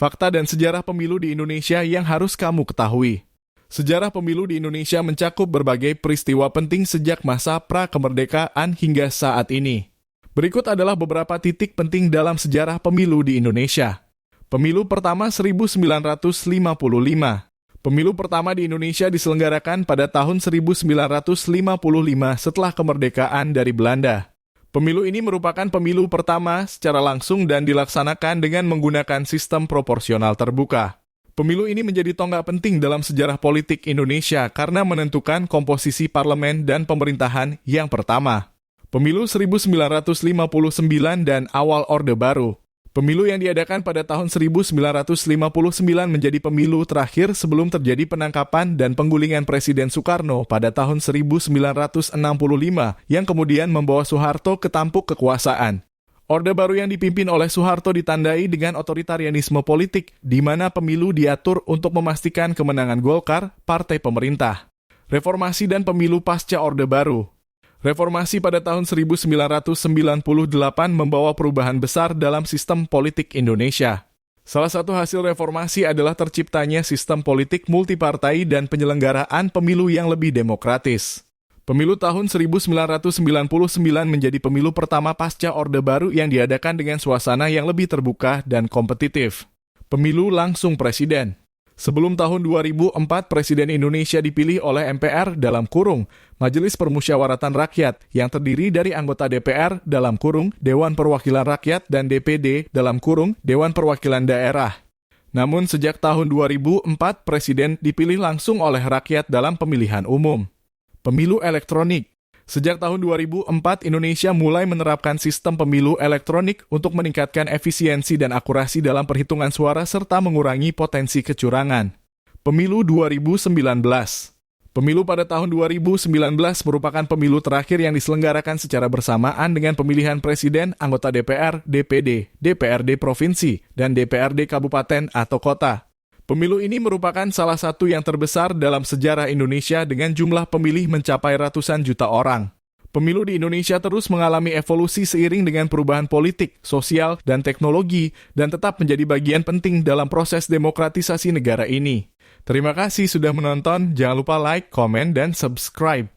Fakta dan sejarah pemilu di Indonesia yang harus kamu ketahui. Sejarah pemilu di Indonesia mencakup berbagai peristiwa penting sejak masa pra-kemerdekaan hingga saat ini. Berikut adalah beberapa titik penting dalam sejarah pemilu di Indonesia. Pemilu pertama 1955. Pemilu pertama di Indonesia diselenggarakan pada tahun 1955 setelah kemerdekaan dari Belanda. Pemilu ini merupakan pemilu pertama secara langsung dan dilaksanakan dengan menggunakan sistem proporsional terbuka. Pemilu ini menjadi tonggak penting dalam sejarah politik Indonesia karena menentukan komposisi parlemen dan pemerintahan yang pertama. Pemilu 1959 dan awal Orde Baru. Pemilu yang diadakan pada tahun 1959 menjadi pemilu terakhir sebelum terjadi penangkapan dan penggulingan Presiden Soekarno pada tahun 1965 yang kemudian membawa Soeharto ke tampuk kekuasaan. Orde Baru yang dipimpin oleh Soeharto ditandai dengan otoritarianisme politik, di mana pemilu diatur untuk memastikan kemenangan Golkar, partai pemerintah. Reformasi dan pemilu pasca Orde Baru. Reformasi pada tahun 1998 membawa perubahan besar dalam sistem politik Indonesia. Salah satu hasil reformasi adalah terciptanya sistem politik multipartai dan penyelenggaraan pemilu yang lebih demokratis. Pemilu tahun 1999 menjadi pemilu pertama pasca Orde Baru yang diadakan dengan suasana yang lebih terbuka dan kompetitif. Pemilu langsung presiden. Sebelum tahun 2004, Presiden Indonesia dipilih oleh MPR dalam kurung, Majelis Permusyawaratan Rakyat, yang terdiri dari anggota DPR dalam kurung, Dewan Perwakilan Rakyat, dan DPD dalam kurung, Dewan Perwakilan Daerah. Namun sejak tahun 2004, Presiden dipilih langsung oleh rakyat dalam pemilihan umum. Pemilu elektronik. Sejak tahun 2004, Indonesia mulai menerapkan sistem pemilu elektronik untuk meningkatkan efisiensi dan akurasi dalam perhitungan suara serta mengurangi potensi kecurangan. Pemilu 2019. Pemilu pada tahun 2019 merupakan pemilu terakhir yang diselenggarakan secara bersamaan dengan pemilihan presiden, anggota DPR, DPD, DPRD Provinsi, dan DPRD Kabupaten atau Kota. Pemilu ini merupakan salah satu yang terbesar dalam sejarah Indonesia dengan jumlah pemilih mencapai ratusan juta orang. Pemilu di Indonesia terus mengalami evolusi seiring dengan perubahan politik, sosial, dan teknologi, dan tetap menjadi bagian penting dalam proses demokratisasi negara ini. Terima kasih sudah menonton, jangan lupa like, komen, dan subscribe.